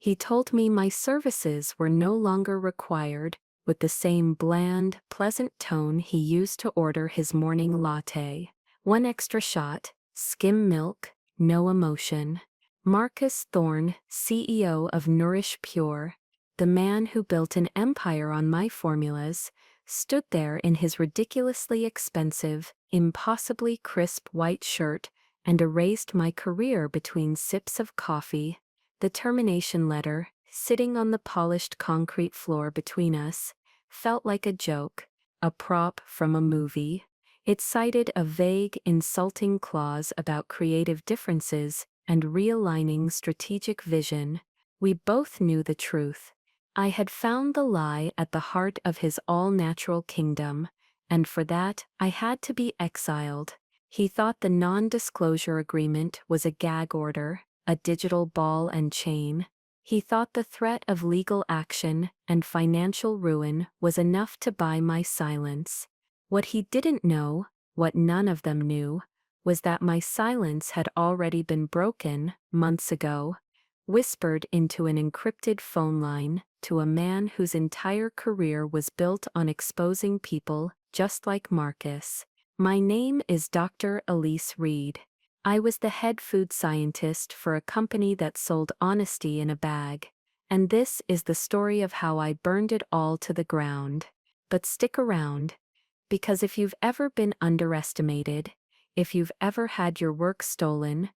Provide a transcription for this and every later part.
He told me my services were no longer required, with the same bland, pleasant tone he used to order his morning latte. One extra shot, skim milk, no emotion. Marcus Thorne, CEO of Nourish Pure, the man who built an empire on my formulas, stood there in his ridiculously expensive, impossibly crisp white shirt and erased my career between sips of coffee. The termination letter, sitting on the polished concrete floor between us, felt like a joke, a prop from a movie. It cited a vague, insulting clause about creative differences and realigning strategic vision. We both knew the truth. I had found the lie at the heart of his all-natural kingdom, and for that I had to be exiled. He thought the non-disclosure agreement was a gag order, a digital ball and chain. He thought the threat of legal action and financial ruin was enough to buy my silence. What he didn't know, what none of them knew, was that my silence had already been broken months ago, whispered into an encrypted phone line to a man whose entire career was built on exposing people just like Marcus. My name is Dr. Elise Reed. I was the head food scientist for a company that sold honesty in a bag, and this is the story of how I burned it all to the ground. But stick around, because if you've ever been underestimated, if you've ever had your work stolen,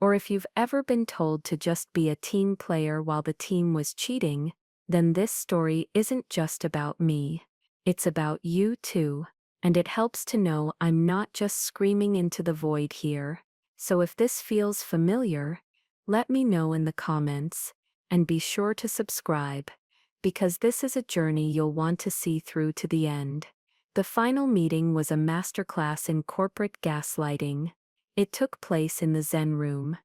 or if you've ever been told to just be a team player while the team was cheating, then this story isn't just about me. It's about you too, and it helps to know I'm not just screaming into the void here. So if this feels familiar, let me know in the comments, and be sure to subscribe, because this is a journey you'll want to see through to the end. The final meeting was a masterclass in corporate gaslighting. It took place in the Zen Room,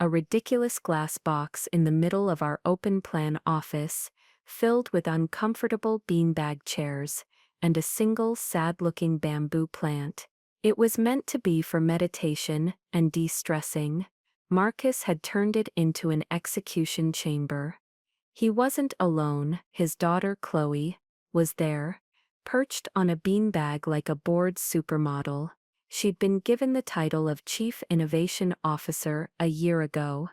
a ridiculous glass box in the middle of our open-plan office, filled with uncomfortable beanbag chairs and a single sad-looking bamboo plant. It was meant to be for meditation and de-stressing. Marcus had turned it into an execution chamber. He wasn't alone. His daughter Chloe was there, perched on a beanbag like a bored supermodel. She'd been given the title of Chief Innovation Officer a year ago,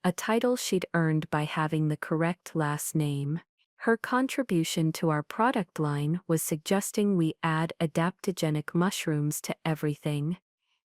a title she'd earned by having the correct last name. Her contribution to our product line was suggesting we add adaptogenic mushrooms to everything,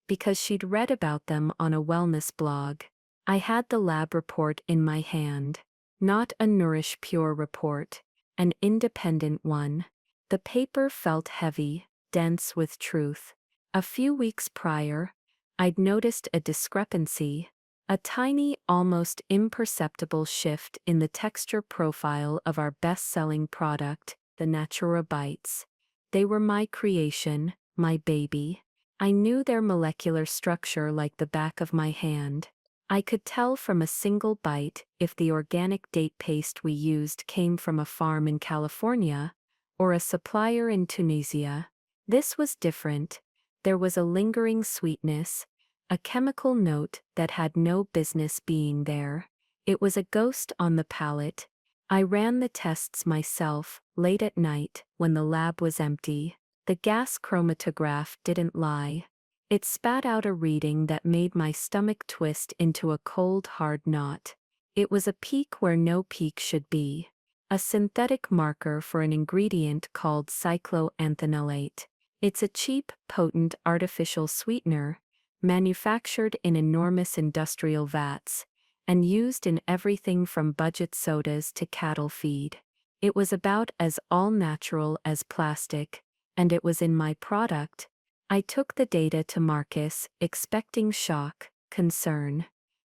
because she'd read about them on a wellness blog. I had the lab report in my hand, not a Nourish Pure report, an independent one. The paper felt heavy, dense with truth. A few weeks prior, I'd noticed a discrepancy, a tiny, almost imperceptible shift in the texture profile of our best-selling product, the Natura Bites. They were my creation, my baby. I knew their molecular structure like the back of my hand. I could tell from a single bite if the organic date paste we used came from a farm in California or a supplier in Tunisia. This was different. There was a lingering sweetness, a chemical note that had no business being there. It was a ghost on the palate. I ran the tests myself, late at night, when the lab was empty. The gas chromatograph didn't lie. It spat out a reading that made my stomach twist into a cold, hard knot. It was a peak where no peak should be. A synthetic marker for an ingredient called cycloanthanolate. It's a cheap, potent artificial sweetener, manufactured in enormous industrial vats, and used in everything from budget sodas to cattle feed. It was about as all-natural as plastic, and it was in my product. I took the data to Marcus, expecting shock, concern,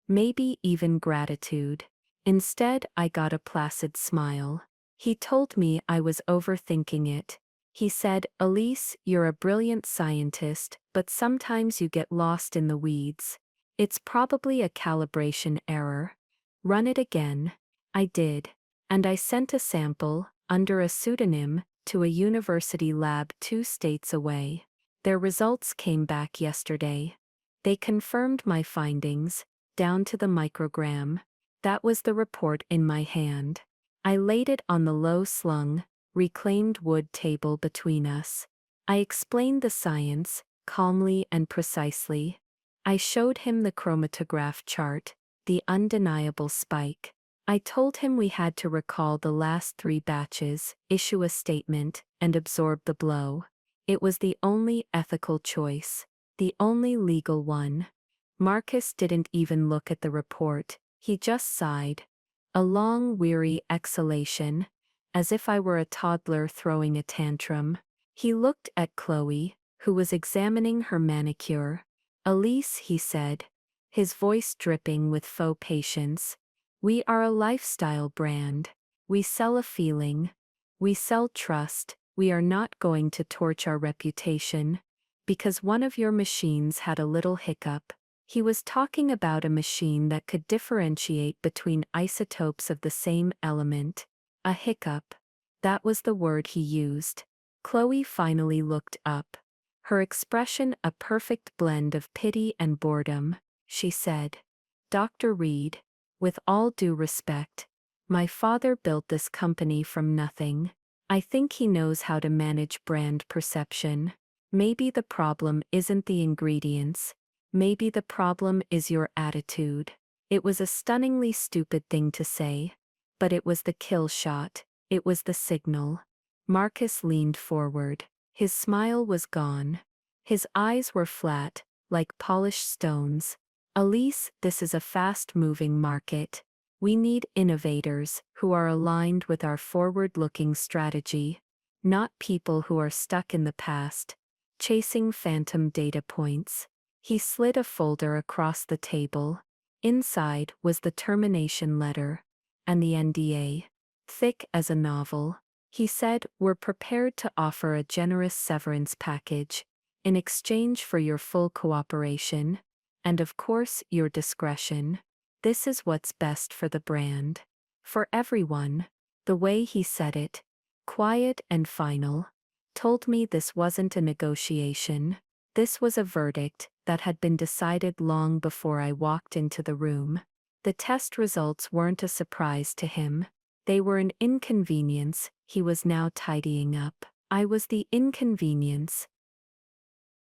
maybe even gratitude. Instead, I got a placid smile. He told me I was overthinking it. He said, "Elise, you're a brilliant scientist, but sometimes you get lost in the weeds. It's probably a calibration error. Run it again." I did, and I sent a sample, under a pseudonym, to a university lab 2 states away. Their results came back yesterday. They confirmed my findings, down to the microgram. That was the report in my hand. I laid it on the low-slung, reclaimed wood table between us. I explained the science, calmly and precisely. I showed him the chromatograph chart, the undeniable spike. I told him we had to recall the last 3 batches, issue a statement, and absorb the blow. It was the only ethical choice, the only legal one. Marcus didn't even look at the report, he just sighed. A long, weary exhalation, as if I were a toddler throwing a tantrum. He looked at Chloe, who was examining her manicure. "Elise," he said, his voice dripping with faux patience, "we are a lifestyle brand. We sell a feeling. We sell trust. We are not going to torch our reputation. Because one of your machines had a little hiccup." He was talking about a machine that could differentiate between isotopes of the same element. A hiccup. That was the word he used. Chloe finally looked up. Her expression a perfect blend of pity and boredom. She said, "Dr. Reed, with all due respect, my father built this company from nothing. I think he knows how to manage brand perception. Maybe the problem isn't the ingredients. Maybe the problem is your attitude." It was a stunningly stupid thing to say. But it was the kill shot. It was the signal. Marcus leaned forward. His smile was gone. His eyes were flat, like polished stones. "Elise, this is a fast-moving market. We need innovators who are aligned with our forward-looking strategy, not people who are stuck in the past, chasing phantom data points." He slid a folder across the table. Inside was the termination letter and the NDA, thick as a novel. He said, "We're prepared to offer a generous severance package in exchange for your full cooperation, and of course your discretion. This is what's best for the brand. For everyone." The way he said it, quiet and final, told me this wasn't a negotiation. This was a verdict that had been decided long before I walked into the room. The test results weren't a surprise to him. They were an inconvenience he was now tidying up. I was the inconvenience.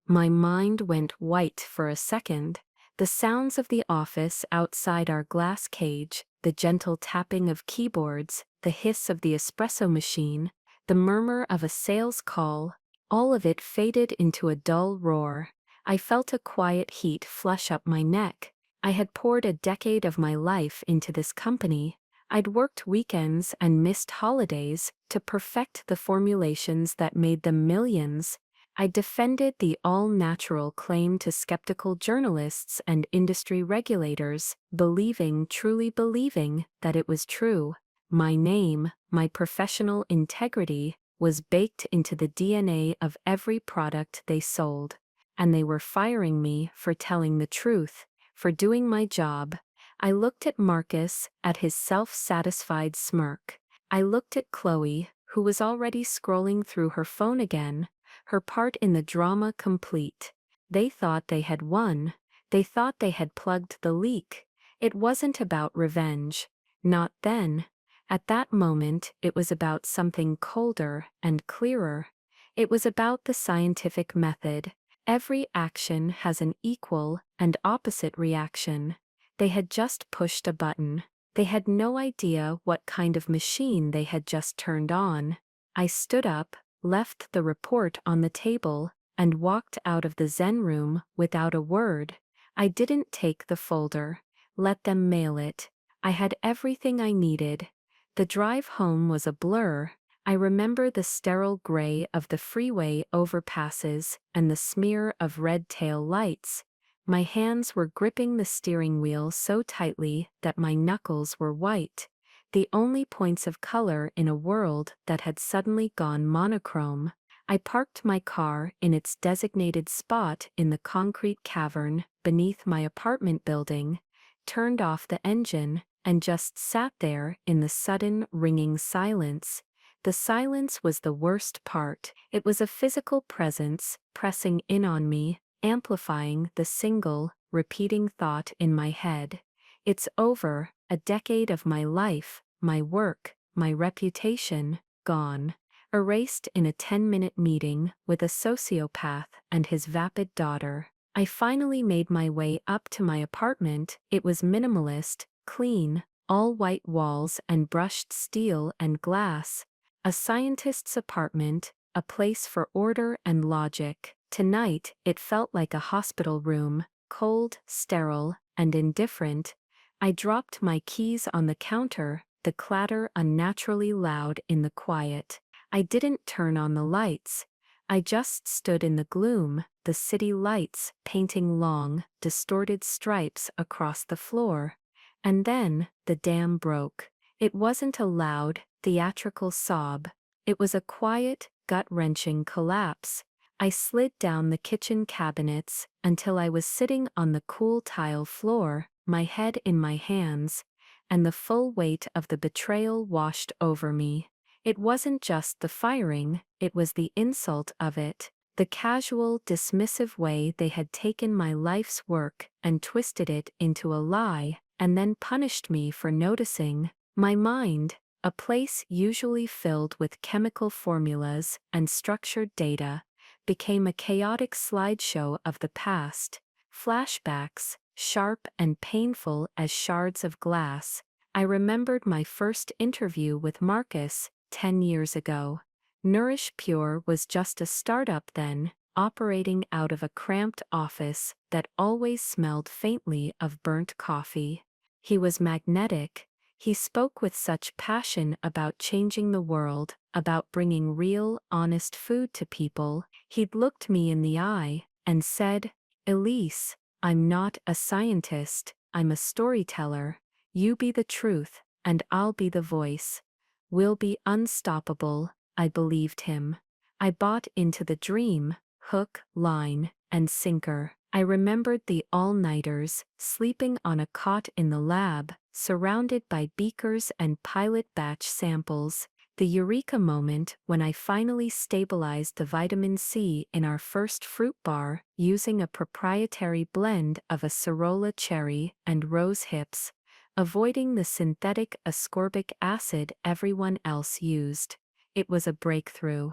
My mind went white for a second. The sounds of the office outside our glass cage, the gentle tapping of keyboards, the hiss of the espresso machine, the murmur of a sales call, all of it faded into a dull roar. I felt a quiet heat flush up my neck. I had poured a decade of my life into this company. I'd worked weekends and missed holidays to perfect the formulations that made them millions. I defended the all-natural claim to skeptical journalists and industry regulators, truly believing that it was true. My name, my professional integrity, was baked into the DNA of every product they sold. And they were firing me for telling the truth, for doing my job. I looked at Marcus, at his self-satisfied smirk. I looked at Chloe, who was already scrolling through her phone again, her part in the drama complete. They thought they had won. They thought they had plugged the leak. It wasn't about revenge. Not then. At that moment, it was about something colder and clearer. It was about the scientific method. Every action has an equal and opposite reaction. They had just pushed a button. They had no idea what kind of machine they had just turned on. I stood up, left the report on the table, and walked out of the Zen Room without a word. I didn't take the folder. Let them mail it. I had everything I needed. The drive home was a blur. I remember the sterile gray of the freeway overpasses and the smear of red tail lights. My hands were gripping the steering wheel so tightly that my knuckles were white, the only points of color in a world that had suddenly gone monochrome. I parked my car in its designated spot in the concrete cavern beneath my apartment building, turned off the engine, and just sat there in the sudden ringing silence. The silence was the worst part. It was a physical presence pressing in on me, amplifying the single, repeating thought in my head. "It's over, a decade of my life, my work, my reputation, gone. Erased in a 10-minute meeting with a sociopath and his vapid daughter. I finally made my way up to my apartment. It was minimalist, clean, all white walls and brushed steel and glass. A scientist's apartment, a place for order and logic. Tonight, it felt like a hospital room, cold, sterile, and indifferent. I dropped my keys on the counter, the clatter unnaturally loud in the quiet. I didn't turn on the lights. I just stood in the gloom, the city lights painting long, distorted stripes across the floor. And then, the dam broke. It wasn't a loud, theatrical sob. It was a quiet, gut-wrenching collapse. I slid down the kitchen cabinets until I was sitting on the cool tile floor, my head in my hands, and the full weight of the betrayal washed over me. It wasn't just the firing, it was the insult of it, the casual, dismissive way they had taken my life's work and twisted it into a lie, and then punished me for noticing. My mind, a place usually filled with chemical formulas and structured data, became a chaotic slideshow of the past, flashbacks, sharp and painful as shards of glass. I remembered my first interview with Marcus, 10 years ago. Nourish Pure was just a startup then, operating out of a cramped office that always smelled faintly of burnt coffee. He was magnetic. He spoke with such passion about changing the world, about bringing real, honest food to people. He'd looked me in the eye and said, "Elise, I'm not a scientist, I'm a storyteller. You be the truth, and I'll be the voice. We'll be unstoppable." I believed him. I bought into the dream, hook, line, and sinker. I remembered the all-nighters, sleeping on a cot in the lab, surrounded by beakers and pilot batch samples. The eureka moment when I finally stabilized the vitamin C in our first fruit bar using a proprietary blend of acerola cherry and rose hips, avoiding the synthetic ascorbic acid everyone else used. It was a breakthrough.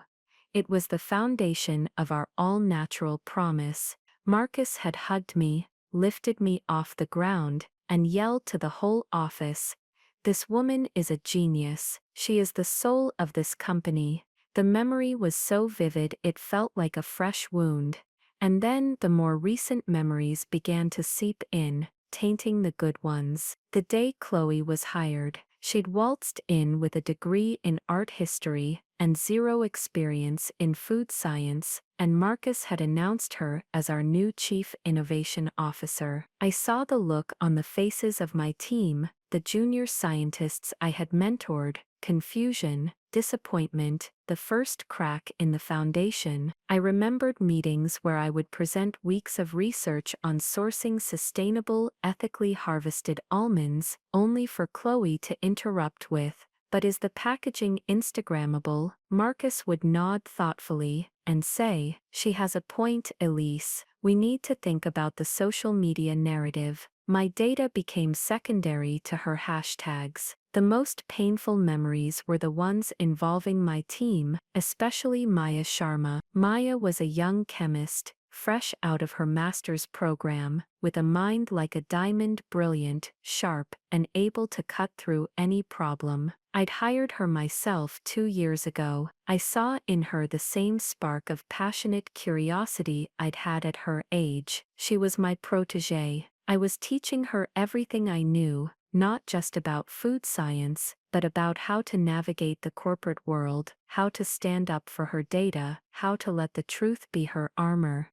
It was the foundation of our all-natural promise. Marcus had hugged me, lifted me off the ground, and yelled to the whole office, "This woman is a genius. She is the soul of this company." The memory was so vivid it felt like a fresh wound. And then the more recent memories began to seep in, tainting the good ones. The day Chloe was hired, she'd waltzed in with a degree in art history and zero experience in food science, and Marcus had announced her as our new Chief Innovation Officer. I saw the look on the faces of my team, the junior scientists I had mentored, confusion, disappointment, the first crack in the foundation. I remembered meetings where I would present weeks of research on sourcing sustainable, ethically harvested almonds, only for Chloe to interrupt with, "But is the packaging Instagrammable?" Marcus would nod thoughtfully and say, "She has a point, Elise. We need to think about the social media narrative." My data became secondary to her hashtags. The most painful memories were the ones involving my team, especially Maya Sharma. Maya was a young chemist, fresh out of her master's program, with a mind like a diamond, brilliant, sharp, and able to cut through any problem. I'd hired her myself 2 years ago. I saw in her the same spark of passionate curiosity I'd had at her age. She was my protégée. I was teaching her everything I knew, not just about food science, but about how to navigate the corporate world, how to stand up for her data, how to let the truth be her armor.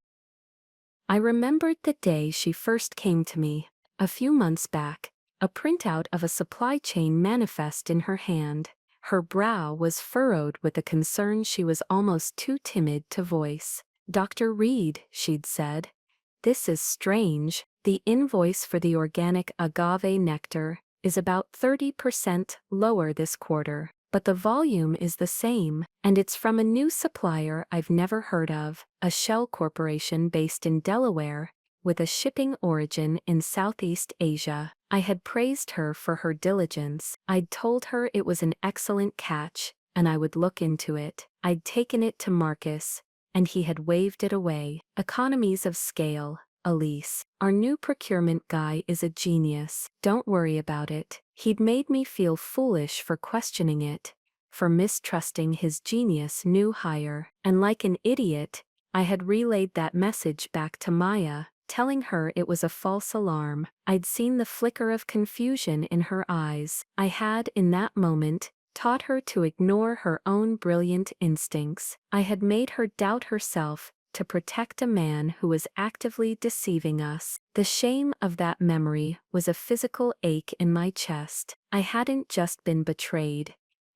I remembered the day she first came to me, a few months back, a printout of a supply chain manifest in her hand. Her brow was furrowed with a concern she was almost too timid to voice. "Dr. Reed," she'd said, "this is strange. The invoice for the organic agave nectar is about 30% lower this quarter, but the volume is the same, and it's from a new supplier I've never heard of, a shell corporation based in Delaware. with a shipping origin in Southeast Asia. I had praised her for her diligence. I'd told her it was an excellent catch, and I would look into it. I'd taken it to Marcus, and he had waved it away. Economies of scale. Elise, our new procurement guy is a genius. Don't worry about it. He'd made me feel foolish for questioning it, for mistrusting his genius new hire. And like an idiot, I had relayed that message back to Maya, telling her it was a false alarm. I'd seen the flicker of confusion in her eyes. I had, in that moment, taught her to ignore her own brilliant instincts. I had made her doubt herself to protect a man who was actively deceiving us. The shame of that memory was a physical ache in my chest. I hadn't just been betrayed.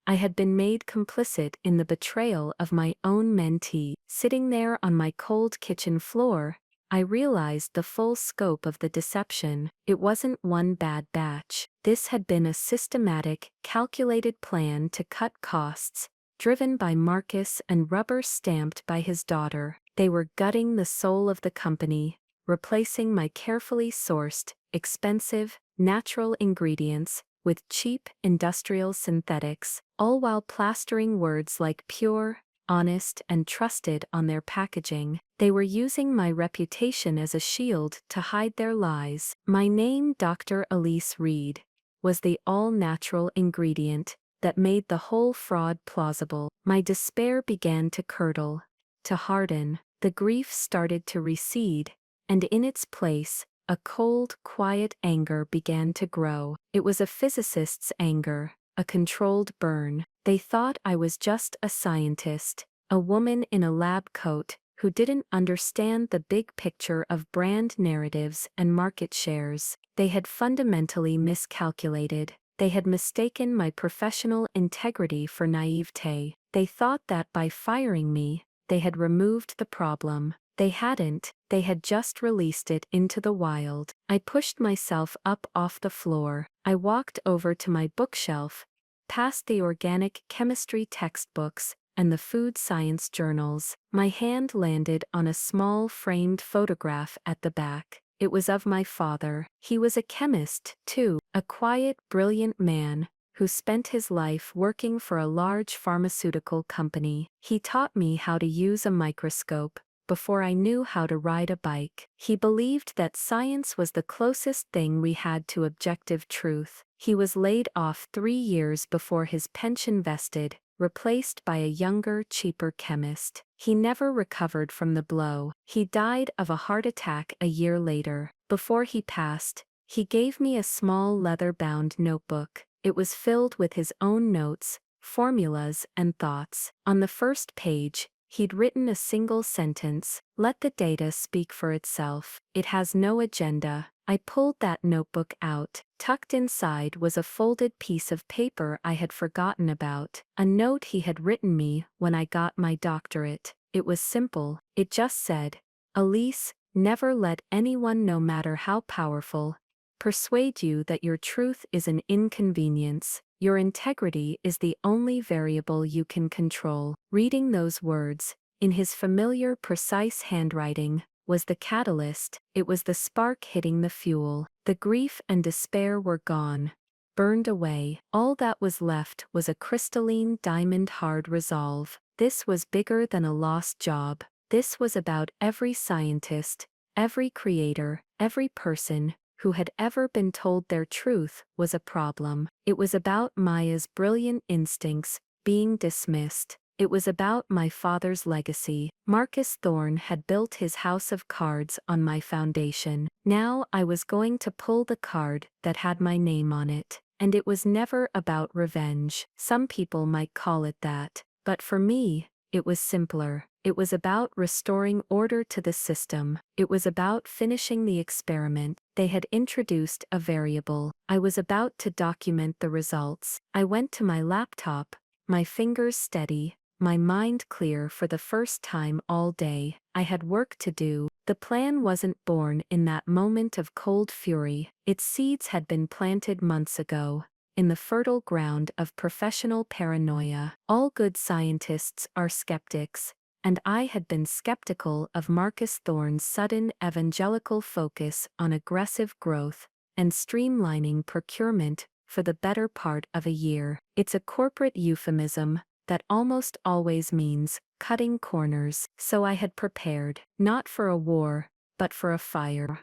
I had been made complicit in the betrayal of my own mentee. Sitting there on my cold kitchen floor, I realized the full scope of the deception. It wasn't one bad batch. This had been a systematic, calculated plan to cut costs, driven by Marcus and rubber-stamped by his daughter. They were gutting the soul of the company, replacing my carefully sourced, expensive, natural ingredients with cheap, industrial synthetics, all while plastering words like pure, honest, and trusted on their packaging. They were using my reputation as a shield to hide their lies. My name, Dr. Elise Reed, was the all-natural ingredient that made the whole fraud plausible. My despair began to curdle, to harden. The grief started to recede, and in its place, a cold, quiet anger began to grow. It was a physicist's anger, a controlled burn. They thought I was just a scientist, a woman in a lab coat, who didn't understand the big picture of brand narratives and market shares. They had fundamentally miscalculated. They had mistaken my professional integrity for naivete. They thought that by firing me, they had removed the problem. They hadn't, they had just released it into the wild. I pushed myself up off the floor. I walked over to my bookshelf, past the organic chemistry textbooks and the food science journals. My hand landed on a small framed photograph at the back. It was of my father. He was a chemist, too, a quiet, brilliant man who spent his life working for a large pharmaceutical company. He taught me how to use a microscope before I knew how to ride a bike. He believed that science was the closest thing we had to objective truth. He was laid off 3 years before his pension vested, replaced by a younger, cheaper chemist. He never recovered from the blow. He died of a heart attack a year later. Before he passed, he gave me a small leather-bound notebook. It was filled with his own notes, formulas, and thoughts. On the first page, he'd written a single sentence: "Let the data speak for itself. It has no agenda." I pulled that notebook out. Tucked inside was a folded piece of paper I had forgotten about, a note he had written me when I got my doctorate. It was simple. It just said, "Elise, never let anyone, no matter how powerful, persuade you that your truth is an inconvenience. Your integrity is the only variable you can control." Reading those words, in his familiar, precise handwriting, was the catalyst. It was the spark hitting the fuel. The grief and despair were gone, burned away. All that was left was a crystalline, diamond-hard resolve. This was bigger than a lost job. This was about every scientist, every creator, every person who had ever been told their truth was a problem. It was about Maya's brilliant instincts being dismissed. It was about my father's legacy. Marcus Thorne had built his house of cards on my foundation. Now I was going to pull the card that had my name on it. And it was never about revenge. Some people might call it that. But for me, it was simpler. It was about restoring order to the system. It was about finishing the experiment. They had introduced a variable. I was about to document the results. I went to my laptop, my fingers steady, my mind clear for the first time all day. I had work to do. The plan wasn't born in that moment of cold fury. Its seeds had been planted months ago, in the fertile ground of professional paranoia. All good scientists are skeptics, and I had been skeptical of Marcus Thorne's sudden evangelical focus on aggressive growth and streamlining procurement for the better part of a year. It's a corporate euphemism that almost always means cutting corners, so I had prepared, not for a war, but for a fire.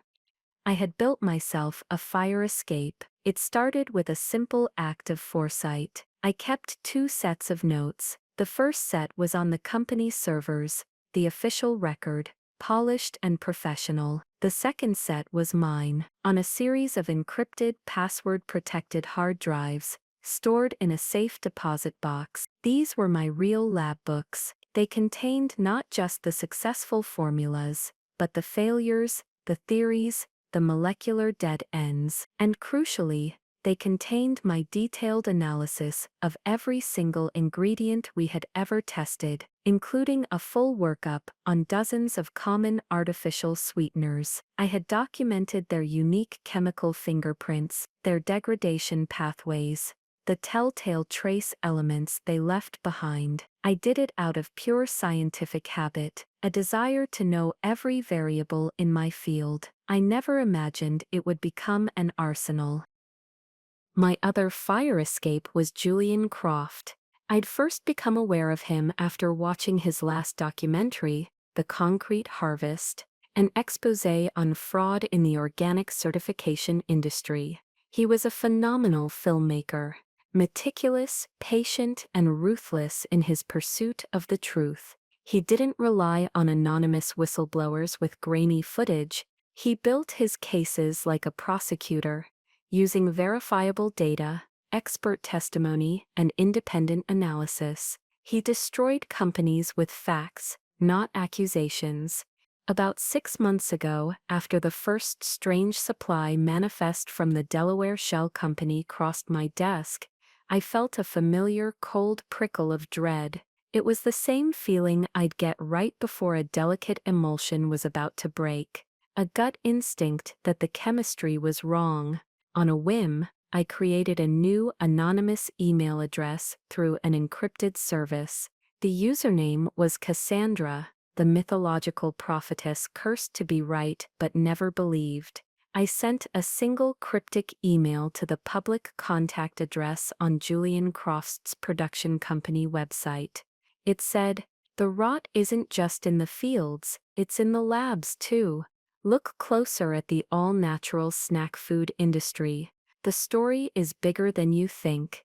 I had built myself a fire escape. It started with a simple act of foresight. I kept 2 sets of notes. The first set was on the company servers, the official record, polished and professional. The second set was mine, on a series of encrypted, password-protected hard drives, stored in a safe deposit box. These were my real lab books. They contained not just the successful formulas, but the failures, the theories, the molecular dead ends, and crucially, they contained my detailed analysis of every single ingredient we had ever tested, including a full workup on dozens of common artificial sweeteners. I had documented their unique chemical fingerprints, their degradation pathways, the telltale trace elements they left behind. I did it out of pure scientific habit, a desire to know every variable in my field. I never imagined it would become an arsenal. My other fire escape was Julian Croft. I'd first become aware of him after watching his last documentary, The Concrete Harvest, an exposé on fraud in the organic certification industry. He was a phenomenal filmmaker, meticulous, patient, and ruthless in his pursuit of the truth. He didn't rely on anonymous whistleblowers with grainy footage. He built his cases like a prosecutor, using verifiable data, expert testimony, and independent analysis. He destroyed companies with facts, not accusations. About 6 months ago, after the first strange supply manifest from the Delaware Shell Company crossed my desk, I felt a familiar cold prickle of dread. It was the same feeling I'd get right before a delicate emulsion was about to break, a gut instinct that the chemistry was wrong. On a whim, I created a new anonymous email address through an encrypted service. The username was Cassandra, the mythological prophetess cursed to be right but never believed. I sent a single cryptic email to the public contact address on Julian Croft's production company website. It said, "The rot isn't just in the fields, it's in the labs too. Look closer at the all-natural snack food industry. The story is bigger than you think."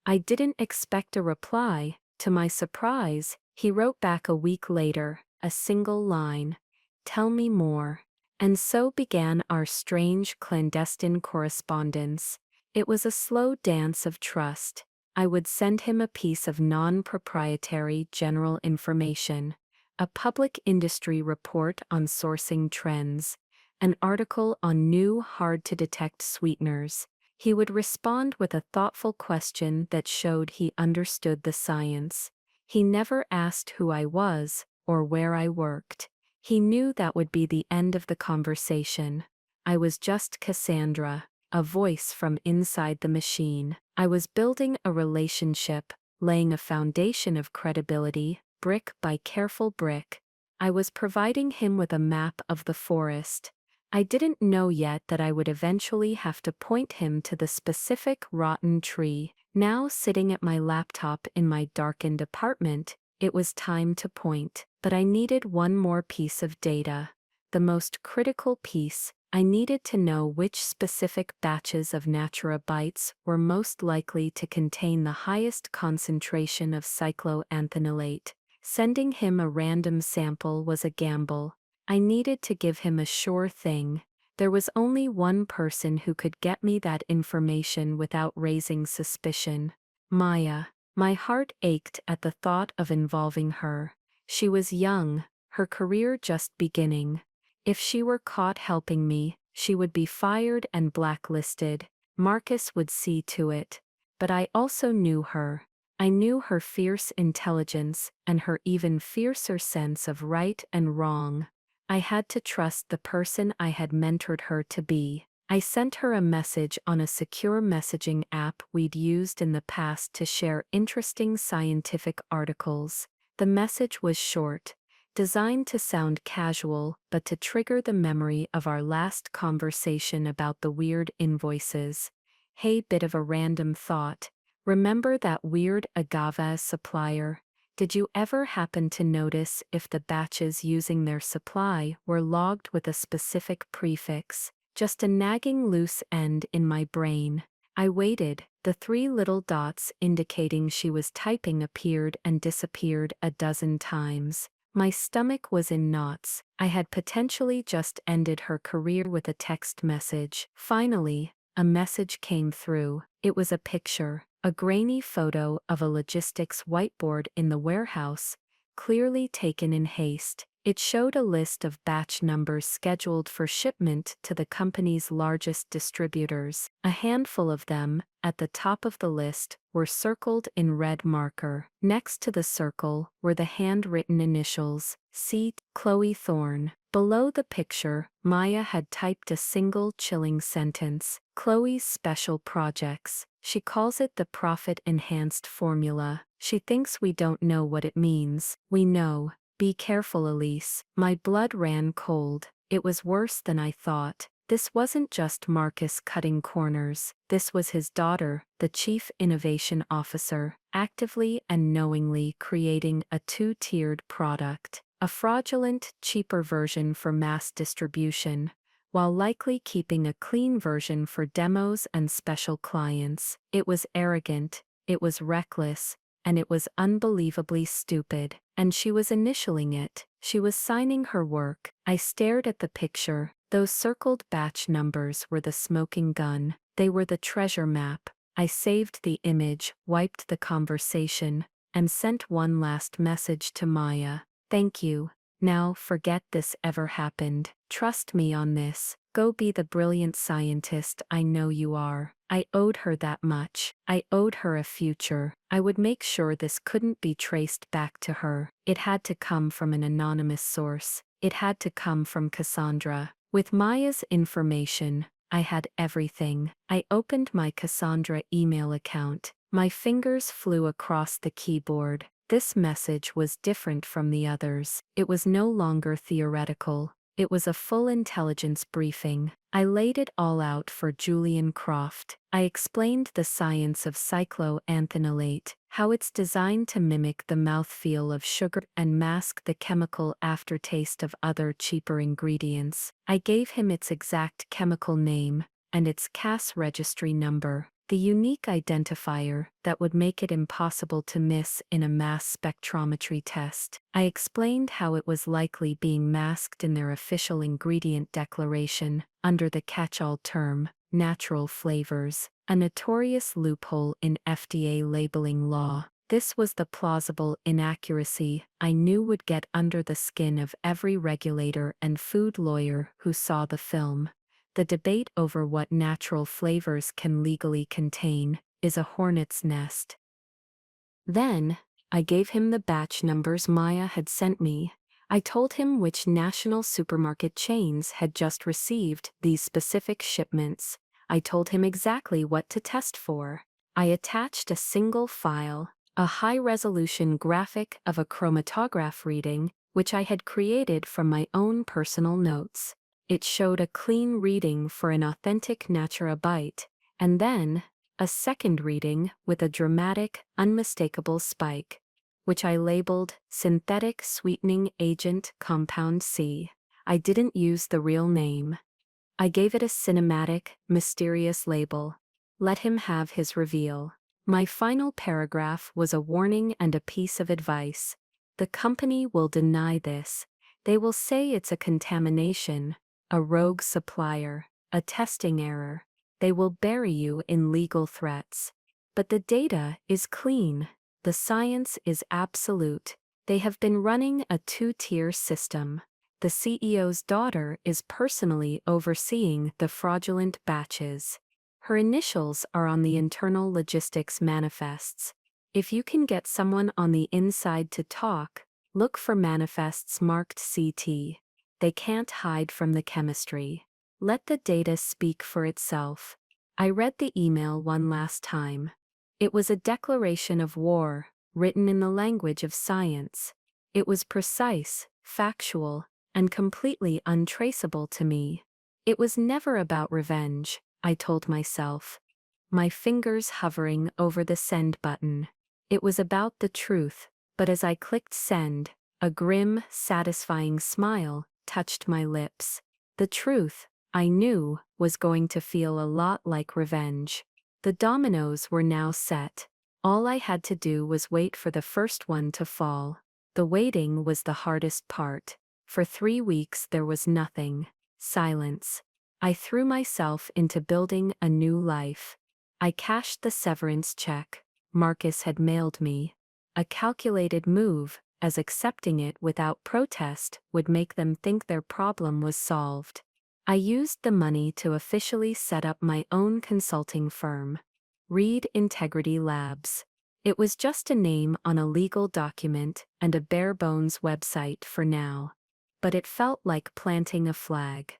I didn't expect a reply. To my surprise, he wrote back a week later, a single line, "Tell me more." And so began our strange clandestine correspondence. It was a slow dance of trust. I would send him a piece of non-proprietary general information, a public industry report on sourcing trends, an article on new hard-to-detect sweeteners. He would respond with a thoughtful question that showed he understood the science. He never asked who I was or where I worked. He knew that would be the end of the conversation. I was just Cassandra, a voice from inside the machine. I was building a relationship, laying a foundation of credibility, brick by careful brick. I was providing him with a map of the forest. I didn't know yet that I would eventually have to point him to the specific rotten tree. Now sitting at my laptop in my darkened apartment, it was time to point. But I needed one more piece of data. The most critical piece. I needed to know which specific batches of Natura Bites were most likely to contain the highest concentration of cycloanthanolate. Sending him a random sample was a gamble. I needed to give him a sure thing. There was only one person who could get me that information without raising suspicion. Maya. My heart ached at the thought of involving her. She was young, her career just beginning. If she were caught helping me, she would be fired and blacklisted. Marcus would see to it. But I also knew her. I knew her fierce intelligence and her even fiercer sense of right and wrong. I had to trust the person I had mentored her to be. I sent her a message on a secure messaging app we'd used in the past to share interesting scientific articles. The message was short. designed to sound casual but to trigger the memory of our last conversation about the weird invoices. Hey, bit of a random thought. Remember that weird agave supplier? Did you ever happen to notice if the batches using their supply were logged with a specific prefix? Just a nagging loose end in my brain. I waited. The three little dots indicating she was typing appeared and disappeared a dozen times. My stomach was in knots. I had potentially just ended her career with a text message. Finally, a message came through. It was a picture, a grainy photo of a logistics whiteboard in the warehouse, clearly taken in haste. It showed a list of batch numbers scheduled for shipment to the company's largest distributors. A handful of them, at the top of the list, were circled in red marker. Next to the circle were the handwritten initials, C. Chloe Thorne. Below the picture, Maya had typed a single chilling sentence. Chloe's special projects. She calls it the profit-enhanced formula. She thinks we don't know what it means. We know. Be careful, Elise. My blood ran cold. It was worse than I thought. This wasn't just Marcus cutting corners. This was his daughter, the Chief Innovation Officer, actively and knowingly creating a two-tiered product, a fraudulent, cheaper version for mass distribution, while likely keeping a clean version for demos and special clients. It was arrogant, it was reckless, and it was unbelievably stupid. And she was initialing it. She was signing her work. I stared at the picture. Those circled batch numbers were the smoking gun. They were the treasure map. I saved the image, wiped the conversation, and sent one last message to Maya. Thank you. Now forget this ever happened. Trust me on this. Go be the brilliant scientist I know you are. I owed her that much. I owed her a future. I would make sure this couldn't be traced back to her. It had to come from an anonymous source. It had to come from Cassandra. With Maya's information, I had everything. I opened my Cassandra email account. My fingers flew across the keyboard. This message was different from the others. It was no longer theoretical. It was a full intelligence briefing. I laid it all out for Julian Croft. I explained the science of cycloanthanolate, how it's designed to mimic the mouthfeel of sugar and mask the chemical aftertaste of other cheaper ingredients. I gave him its exact chemical name and its CAS registry number, the unique identifier that would make it impossible to miss in a mass spectrometry test. I explained how it was likely being masked in their official ingredient declaration, under the catch-all term, natural flavors, a notorious loophole in FDA labeling law. This was the plausible inaccuracy I knew would get under the skin of every regulator and food lawyer who saw the film. The debate over what natural flavors can legally contain is a hornet's nest. Then, I gave him the batch numbers Maya had sent me. I told him which national supermarket chains had just received these specific shipments. I told him exactly what to test for. I attached a single file, a high-resolution graphic of a chromatograph reading, which I had created from my own personal notes. It showed a clean reading for an authentic Natura bite, and then a second reading with a dramatic, unmistakable spike, which I labeled Synthetic Sweetening Agent Compound C. I didn't use the real name. I gave it a cinematic, mysterious label. Let him have his reveal. My final paragraph was a warning and a piece of advice. The company will deny this. They will say it's a contamination, a rogue supplier, a testing error. They will bury you in legal threats. But the data is clean. The science is absolute. They have been running a two-tier system. The CEO's daughter is personally overseeing the fraudulent batches. Her initials are on the internal logistics manifests. If you can get someone on the inside to talk, look for manifests marked CT. They can't hide from the chemistry. Let the data speak for itself. I read the email one last time. It was a declaration of war, written in the language of science. It was precise, factual, and completely untraceable to me. It was never about revenge, I told myself, my fingers hovering over the send button. It was about the truth, but as I clicked send, a grim, satisfying smile touched my lips. The truth, I knew, was going to feel a lot like revenge. The dominoes were now set. All I had to do was wait for the first one to fall. The waiting was the hardest part. For 3 weeks there was nothing. Silence. I threw myself into building a new life. I cashed the severance check Marcus had mailed me. A calculated move, as accepting it without protest would make them think their problem was solved. I used the money to officially set up my own consulting firm, Reed Integrity Labs. It was just a name on a legal document and a bare-bones website for now. But it felt like planting a flag.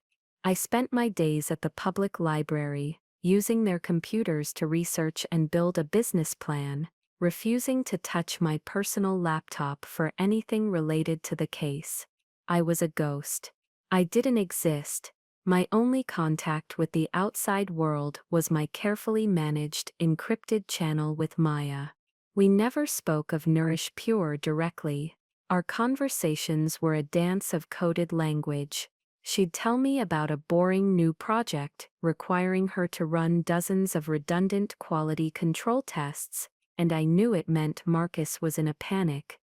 I spent my days at the public library, using their computers to research and build a business plan, refusing to touch my personal laptop for anything related to the case. I was a ghost. I didn't exist. My only contact with the outside world was my carefully managed encrypted channel with Maya. We never spoke of Nourish Pure directly. Our conversations were a dance of coded language. She'd tell me about a boring new project requiring her to run dozens of redundant quality control tests, and I knew it meant Marcus was in a panic,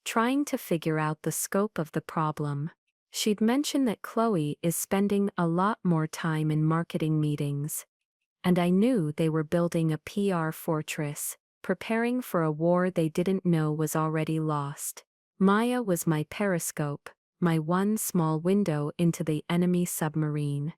trying to figure out the scope of the problem. She'd mention that Chloe is spending a lot more time in marketing meetings, and I knew they were building a PR fortress, preparing for a war they didn't know was already lost. Maya was my periscope, my one small window into the enemy submarine.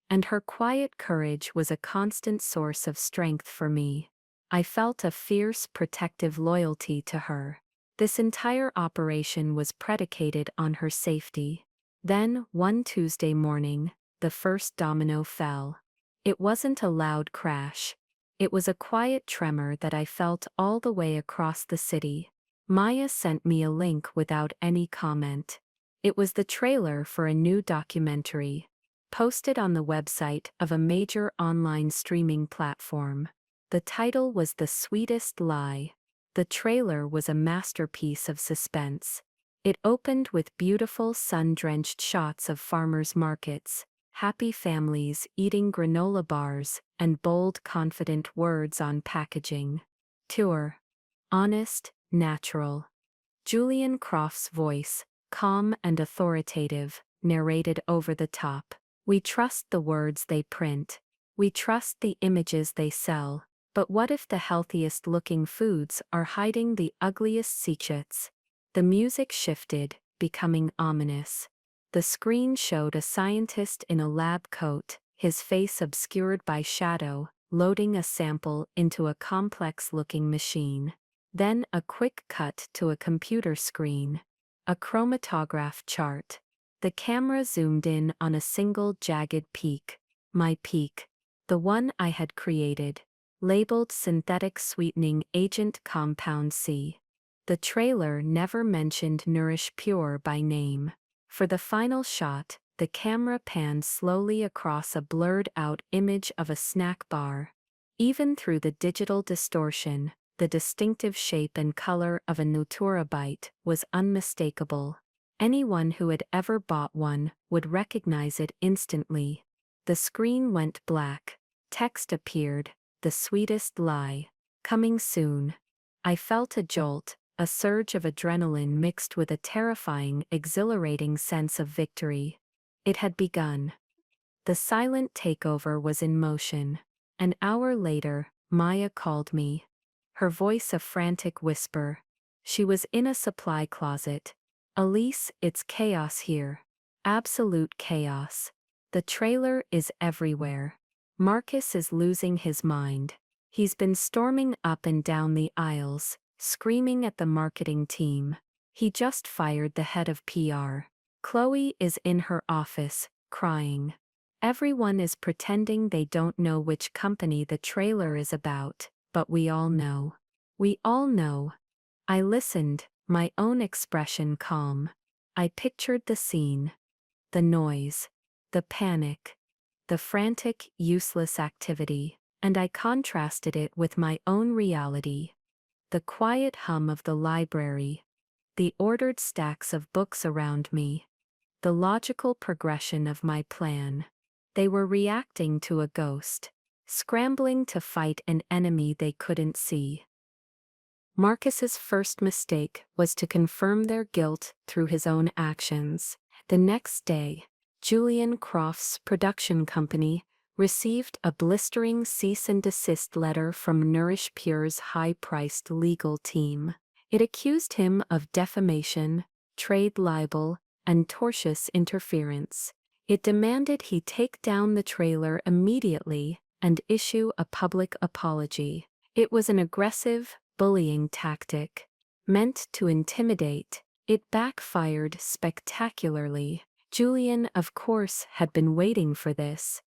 And her quiet courage was a constant source of strength for me. I felt a fierce protective loyalty to her. This entire operation was predicated on her safety. Then, one Tuesday morning, the first domino fell. It wasn't a loud crash. It was a quiet tremor that I felt all the way across the city. Maya sent me a link without any comment. It was the trailer for a new documentary, posted on the website of a major online streaming platform. The title was The Sweetest Lie. The trailer was a masterpiece of suspense. It opened with beautiful sun-drenched shots of farmers' markets, happy families eating granola bars, and bold, confident words on packaging. Pure. Honest, natural. Julian Croft's voice, calm and authoritative, narrated over the top. We trust the words they print. We trust the images they sell. But what if the healthiest-looking foods are hiding the ugliest secrets? The music shifted, becoming ominous. The screen showed a scientist in a lab coat, his face obscured by shadow, loading a sample into a complex-looking machine. Then a quick cut to a computer screen. A chromatograph chart. The camera zoomed in on a single jagged peak. My peak. The one I had created. Labeled Synthetic Sweetening Agent Compound C. The trailer never mentioned Nourish Pure by name. For the final shot, the camera panned slowly across a blurred-out image of a snack bar. Even through the digital distortion, the distinctive shape and color of a Natura bite was unmistakable. Anyone who had ever bought one would recognize it instantly. The screen went black. Text appeared. The Sweetest Lie. Coming soon. I felt a jolt, a surge of adrenaline mixed with a terrifying, exhilarating sense of victory. It had begun. The silent takeover was in motion. An hour later, Maya called me. Her voice a frantic whisper. She was in a supply closet. Elise, it's chaos here. Absolute chaos. The trailer is everywhere. Marcus is losing his mind. He's been storming up and down the aisles, screaming at the marketing team. He just fired the head of PR. Chloe is in her office, crying. Everyone is pretending they don't know which company the trailer is about, but we all know. We all know. I listened, my own expression calm. I pictured the scene, the noise, the panic, the frantic, useless activity, and I contrasted it with my own reality. The quiet hum of the library, the ordered stacks of books around me, the logical progression of my plan. They were reacting to a ghost, scrambling to fight an enemy they couldn't see. Marcus's first mistake was to confirm their guilt through his own actions. The next day, Julian Croft's production company received a blistering cease and desist letter from Nourish Pure's high-priced legal team. It accused him of defamation, trade libel, and tortious interference. It demanded he take down the trailer immediately and issue a public apology. It was an aggressive, bullying tactic. Meant to intimidate, it backfired spectacularly. Julian, of course, had been waiting for this.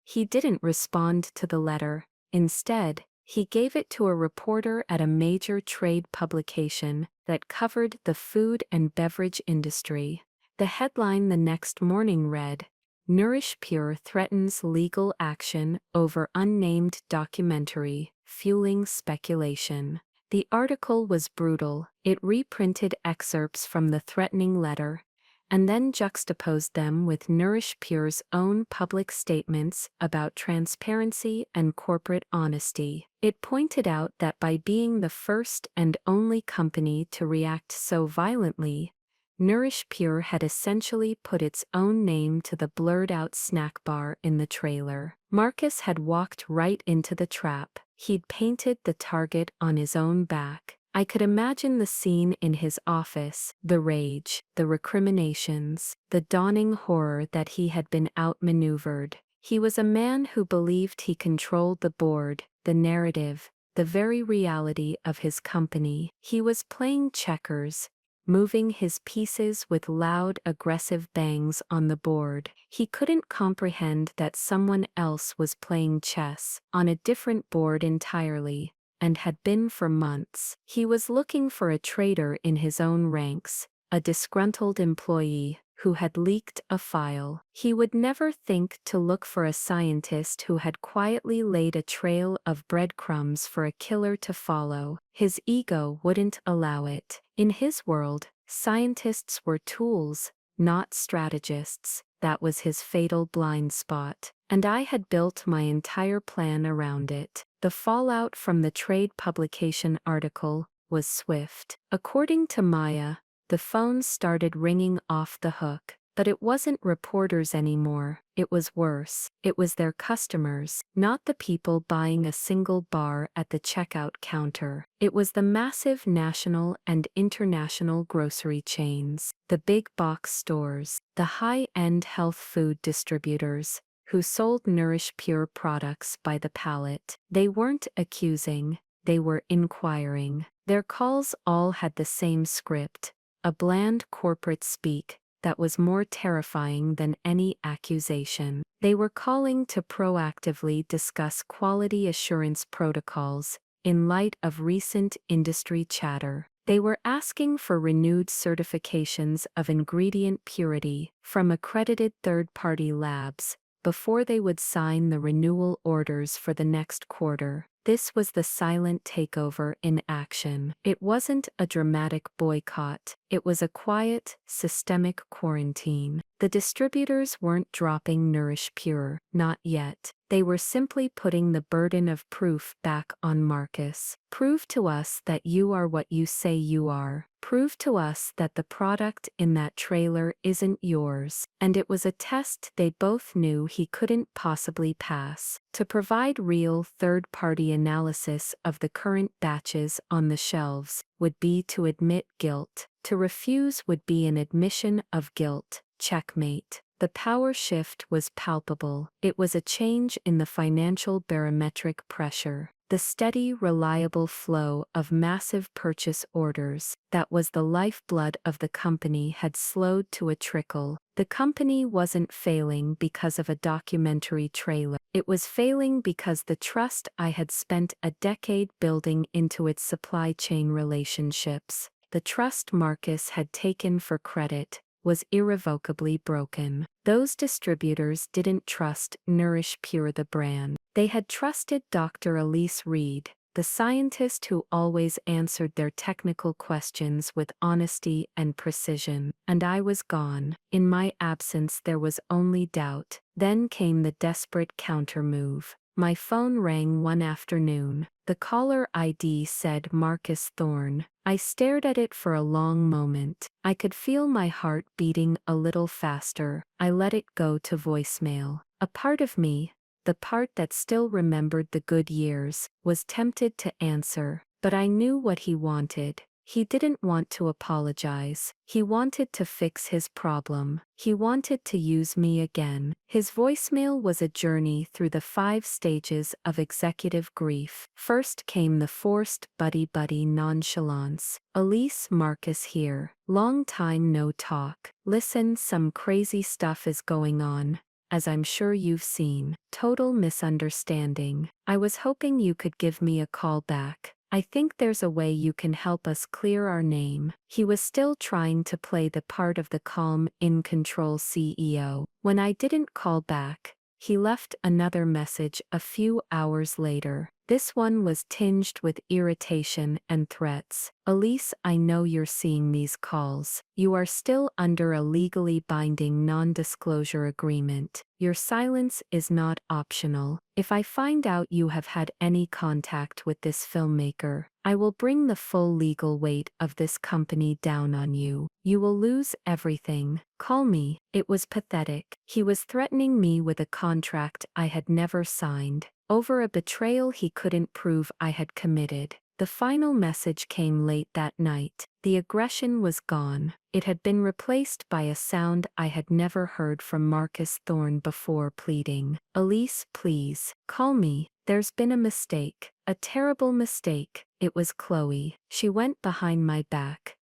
He didn't respond to the letter. Instead, he gave it to a reporter at a major trade publication that covered the food and beverage industry. The headline the next morning read, "Nourish Pure threatens legal action over unnamed documentary, fueling speculation." The article was brutal. It reprinted excerpts from the threatening letter, and then juxtaposed them with Nourish Pure's own public statements about transparency and corporate honesty. It pointed out that by being the first and only company to react so violently, Nourish Pure had essentially put its own name to the blurred-out snack bar in the trailer. Marcus had walked right into the trap. He'd painted the target on his own back. I could imagine the scene in his office, the rage, the recriminations, the dawning horror that he had been outmaneuvered. He was a man who believed he controlled the board, the narrative, the very reality of his company. He was playing checkers, moving his pieces with loud, aggressive bangs on the board. He couldn't comprehend that someone else was playing chess on a different board entirely, and had been for months. He was looking for a traitor in his own ranks, a disgruntled employee who had leaked a file. He would never think to look for a scientist who had quietly laid a trail of breadcrumbs for a killer to follow. His ego wouldn't allow it. In his world, scientists were tools, not strategists. That was his fatal blind spot, and I had built my entire plan around it. The fallout from the trade publication article was swift. According to Maya, the phones started ringing off the hook. But it wasn't reporters anymore. It was worse. It was their customers, not the people buying a single bar at the checkout counter. It was the massive national and international grocery chains, the big box stores, the high-end health food distributors, who sold Nourish Pure products by the pallet. They weren't accusing, they were inquiring. Their calls all had the same script, a bland corporate speak that was more terrifying than any accusation. They were calling to proactively discuss quality assurance protocols in light of recent industry chatter. They were asking for renewed certifications of ingredient purity from accredited third-party labs before they would sign the renewal orders for the next quarter. This was the silent takeover in action. It wasn't a dramatic boycott. It was a quiet, systemic quarantine. The distributors weren't dropping Nourish Pure, not yet. They were simply putting the burden of proof back on Marcus. Prove to us that you are what you say you are. Prove to us that the product in that trailer isn't yours. And it was a test they both knew he couldn't possibly pass. To provide real third-party analysis of the current batches on the shelves would be to admit guilt. To refuse would be an admission of guilt. Checkmate. The power shift was palpable. It was a change in the financial barometric pressure. The steady, reliable flow of massive purchase orders that was the lifeblood of the company had slowed to a trickle. The company wasn't failing because of a documentary trailer. It was failing because the trust I had spent a decade building into its supply chain relationships, the trust Marcus had taken for credit, was irrevocably broken. Those distributors didn't trust Nourish Pure, the brand. They had trusted Dr. Elise Reed, the scientist who always answered their technical questions with honesty and precision. And I was gone. In my absence there was only doubt. Then came the desperate countermove. My phone rang one afternoon. The caller ID said Marcus Thorne. I stared at it for a long moment. I could feel my heart beating a little faster. I let it go to voicemail. A part of me, the part that still remembered the good years, was tempted to answer, but I knew what he wanted. He didn't want to apologize. He wanted to fix his problem. He wanted to use me again. His voicemail was a journey through the 5 stages of executive grief. First came the forced buddy-buddy nonchalance. Elise, Marcus here. Long time no talk. Listen, some crazy stuff is going on, as I'm sure you've seen. Total misunderstanding. I was hoping you could give me a call back. I think there's a way you can help us clear our name. He was still trying to play the part of the calm, in-control CEO. When I didn't call back, he left another message a few hours later. This one was tinged with irritation and threats. Elise, I know you're seeing these calls. You are still under a legally binding non-disclosure agreement. Your silence is not optional. If I find out you have had any contact with this filmmaker, I will bring the full legal weight of this company down on you. You will lose everything. Call me. It was pathetic. He was threatening me with a contract I had never signed, over a betrayal he couldn't prove I had committed. The final message came late that night. The aggression was gone. It had been replaced by a sound I had never heard from Marcus Thorne before, pleading. Elise, please, call me. There's been a mistake. A terrible mistake. It was Chloe. She went behind my back.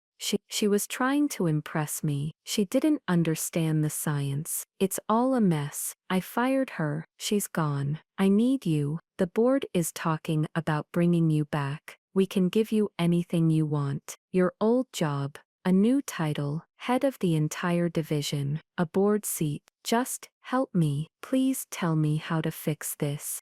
She was trying to impress me. She didn't understand the science. It's all a mess. I fired her. She's gone. I need you. The board is talking about bringing you back. We can give you anything you want. Your old job, a new title, head of the entire division, a board seat. Just help me. Please tell me how to fix this.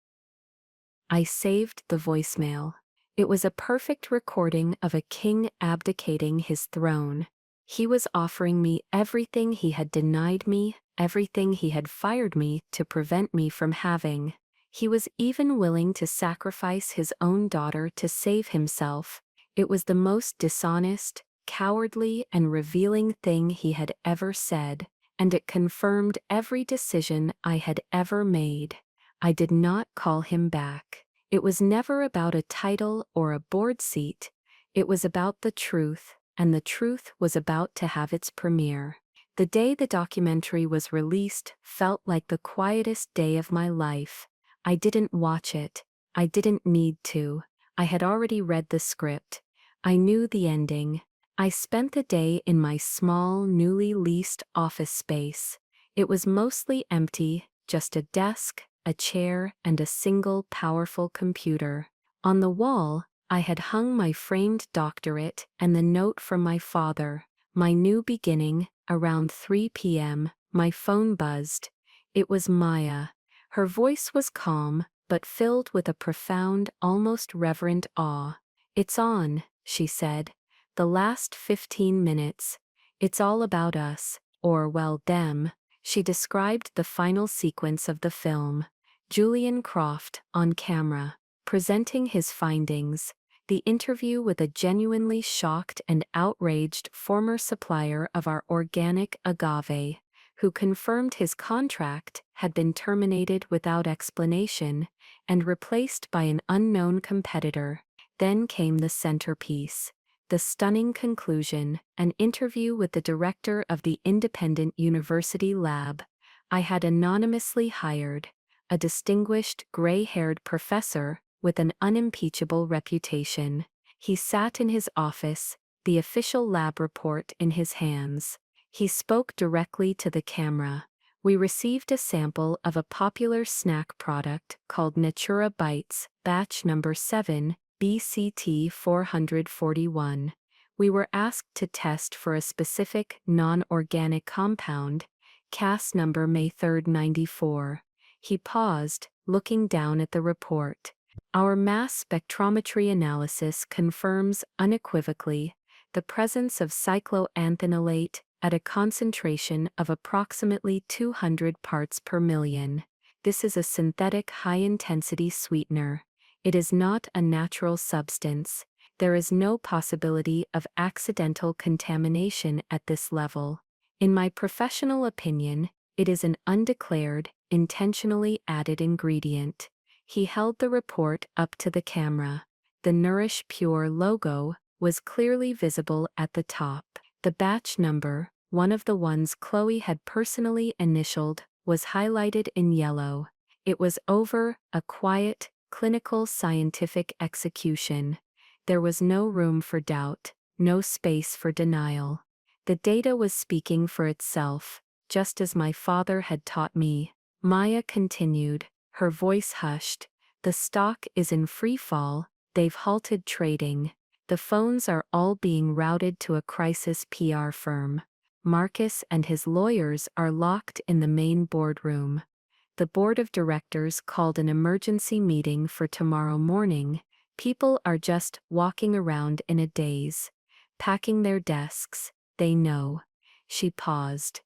I saved the voicemail. It was a perfect recording of a king abdicating his throne. He was offering me everything he had denied me, everything he had fired me to prevent me from having. He was even willing to sacrifice his own daughter to save himself. It was the most dishonest, cowardly, and revealing thing he had ever said, and it confirmed every decision I had ever made. I did not call him back. It was never about a title or a board seat. It was about the truth, and the truth was about to have its premiere. The day the documentary was released felt like the quietest day of my life. I didn't watch it. I didn't need to. I had already read the script. I knew the ending. I spent the day in my small, newly leased office space. It was mostly empty, just a desk, a chair, and a single powerful computer. On the wall, I had hung my framed doctorate and the note from my father. My new beginning. Around 3 p.m., my phone buzzed. It was Maya. Her voice was calm, but filled with a profound, almost reverent awe. It's on, she said. The last 15 minutes. It's all about us, or well, them. She described the final sequence of the film. Julian Croft, on camera, presenting his findings, the interview with a genuinely shocked and outraged former supplier of our organic agave, who confirmed his contract had been terminated without explanation and replaced by an unknown competitor. Then came the centerpiece, the stunning conclusion, an interview with the director of the independent university lab I had anonymously hired, a distinguished gray-haired professor with an unimpeachable reputation. He sat in his office, the official lab report in his hands. He spoke directly to the camera. We received a sample of a popular snack product called Natura Bites, batch number 7, BCT 441. We were asked to test for a specific non-organic compound, Cass number May 3rd 94. He paused, looking down at the report. Our mass spectrometry analysis confirms unequivocally the presence of cycloanthanolate at a concentration of approximately 200 parts per million. This is a synthetic high-intensity sweetener. It is not a natural substance. There is no possibility of accidental contamination at this level. In my professional opinion, it is an undeclared, intentionally added ingredient. He held the report up to the camera. The Nourish Pure logo was clearly visible at the top. The batch number, one of the ones Chloe had personally initialed, was highlighted in yellow. It was over a quiet, clinical scientific execution. There was no room for doubt, no space for denial. The data was speaking for itself, just as my father had taught me. Maya continued, her voice hushed. The stock is in free fall, they've halted trading. The phones are all being routed to a crisis PR firm. Marcus and his lawyers are locked in the main boardroom. The board of directors called an emergency meeting for tomorrow morning. People are just walking around in a daze, packing their desks. They know. She paused.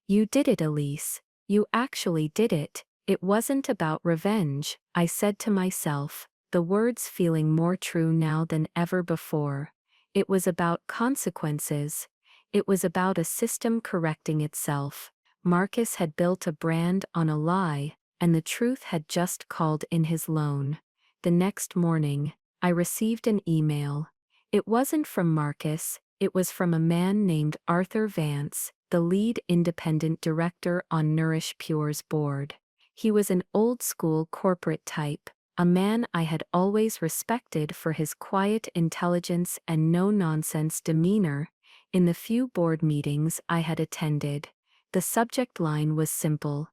You did it, Elise. You actually did it. It wasn't about revenge, I said to myself, the words feeling more true now than ever before. It was about consequences. It was about a system correcting itself. Marcus had built a brand on a lie, and the truth had just called in his loan. The next morning, I received an email. It wasn't from Marcus, it was from a man named Arthur Vance, the lead independent director on Nourish Pure's board. He was an old-school corporate type, a man I had always respected for his quiet intelligence and no-nonsense demeanor. In the few board meetings I had attended, the subject line was simple.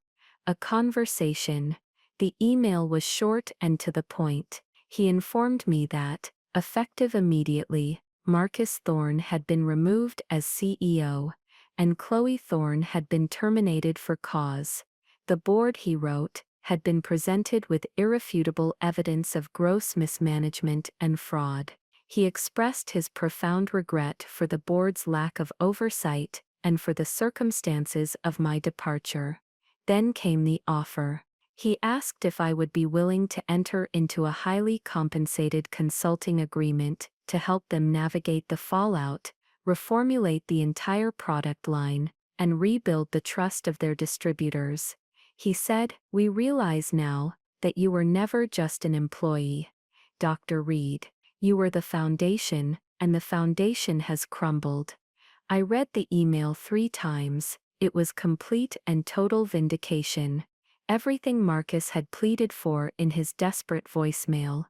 A conversation. The email was short and to the point. He informed me that, effective immediately, Marcus Thorne had been removed as CEO, and Chloe Thorne had been terminated for cause. The board, he wrote, had been presented with irrefutable evidence of gross mismanagement and fraud. He expressed his profound regret for the board's lack of oversight and for the circumstances of my departure. Then came the offer. He asked if I would be willing to enter into a highly compensated consulting agreement to help them navigate the fallout, reformulate the entire product line, and rebuild the trust of their distributors. He said, "We realize now that you were never just an employee, Dr. Reed. You were the foundation, and the foundation has crumbled." I read the email 3 times. It was complete and total vindication. Everything Marcus had pleaded for in his desperate voicemail,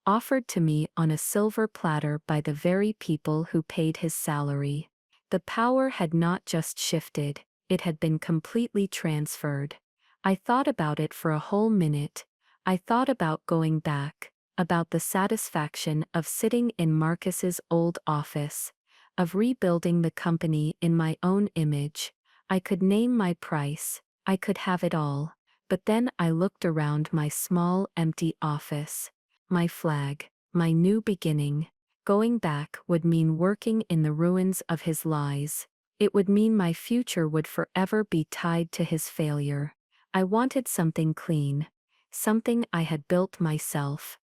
offered to me on a silver platter by the very people who paid his salary. The power had not just shifted, it had been completely transferred. I thought about it for a whole minute. I thought about going back, about the satisfaction of sitting in Marcus's old office, of rebuilding the company in my own image. I could name my price, I could have it all. But then I looked around my small, empty office. My flag, my new beginning. Going back would mean working in the ruins of his lies. It would mean my future would forever be tied to his failure. I wanted something clean, something I had built myself.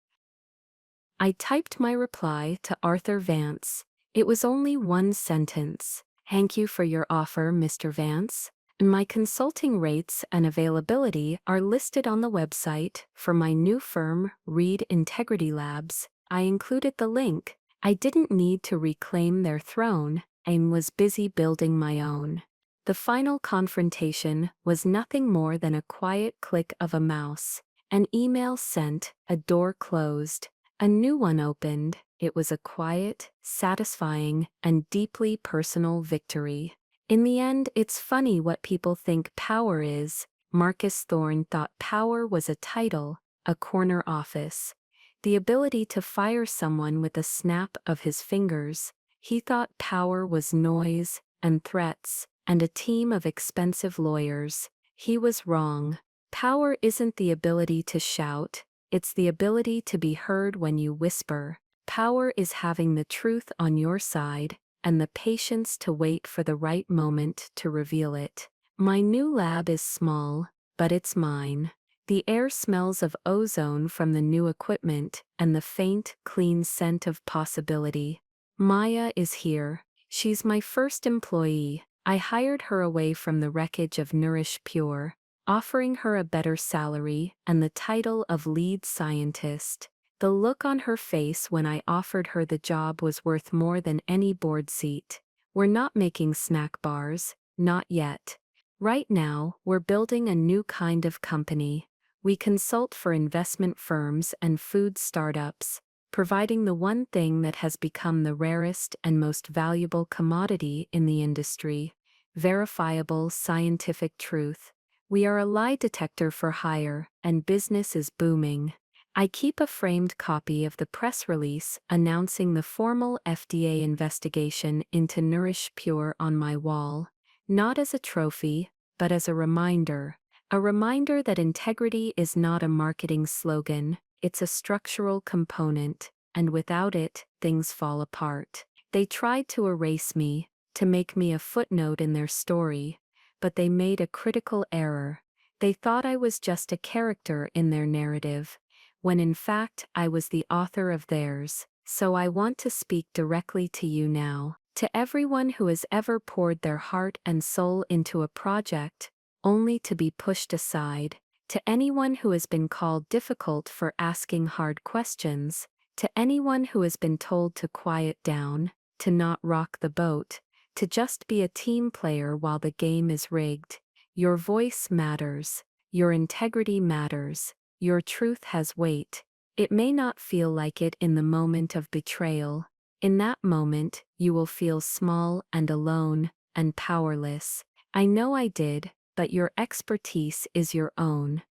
I typed my reply to Arthur Vance. It was only one sentence. "Thank you for your offer, Mr. Vance. My consulting rates and availability are listed on the website for my new firm, Reed Integrity Labs." I included the link. I didn't need to reclaim their throne, and was busy building my own. The final confrontation was nothing more than a quiet click of a mouse. An email sent, a door closed, a new one opened. It was a quiet, satisfying, and deeply personal victory. In the end, it's funny what people think power is. Marcus Thorne thought power was a title, a corner office, the ability to fire someone with a snap of his fingers. He thought power was noise and threats and a team of expensive lawyers. He was wrong. Power isn't the ability to shout, it's the ability to be heard when you whisper. Power is having the truth on your side and the patience to wait for the right moment to reveal it. My new lab is small, but it's mine. The air smells of ozone from the new equipment and the faint, clean scent of possibility. Maya is here. She's my first employee. I hired her away from the wreckage of Nourish Pure, offering her a better salary and the title of lead scientist. The look on her face when I offered her the job was worth more than any board seat. We're not making snack bars, not yet. Right now, we're building a new kind of company. We consult for investment firms and food startups, providing the one thing that has become the rarest and most valuable commodity in the industry: verifiable scientific truth. We are a lie detector for hire, and business is booming. I keep a framed copy of the press release announcing the formal FDA investigation into Nourish Pure on my wall, not as a trophy, but as a reminder that integrity is not a marketing slogan, it's a structural component, and without it, things fall apart. They tried to erase me, to make me a footnote in their story, but they made a critical error. They thought I was just a character in their narrative, when in fact I was the author of theirs. So I want to speak directly to you now, to everyone who has ever poured their heart and soul into a project, only to be pushed aside, to anyone who has been called difficult for asking hard questions, to anyone who has been told to quiet down, to not rock the boat, to just be a team player while the game is rigged. Your voice matters, your integrity matters, your truth has weight. It may not feel like it in the moment of betrayal. In that moment, you will feel small and alone and powerless. I know I did, but your expertise is your own.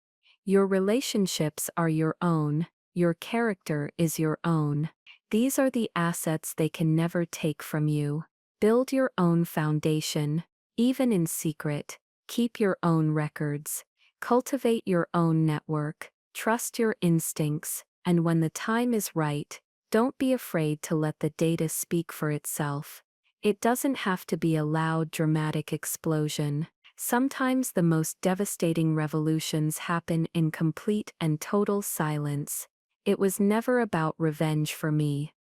Your relationships are your own. Your character is your own. These are the assets they can never take from you. Build your own foundation, even in secret. Keep your own records. Cultivate your own network. Trust your instincts, and when the time is right, don't be afraid to let the data speak for itself. It doesn't have to be a loud, dramatic explosion. Sometimes the most devastating revolutions happen in complete and total silence. It was never about revenge for me.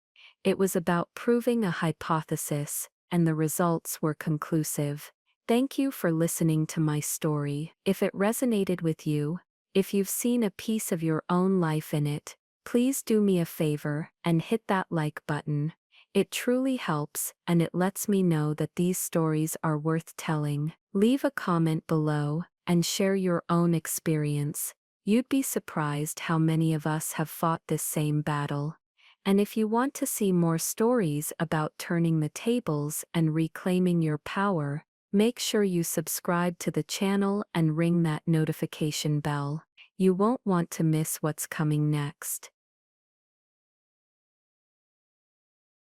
It was about proving a hypothesis, and the results were conclusive. Thank you for listening to my story. If it resonated with you, if you've seen a piece of your own life in it, please do me a favor and hit that like button. It truly helps, and it lets me know that these stories are worth telling. Leave a comment below and share your own experience. You'd be surprised how many of us have fought this same battle. And if you want to see more stories about turning the tables and reclaiming your power, make sure you subscribe to the channel and ring that notification bell. You won't want to miss what's coming next.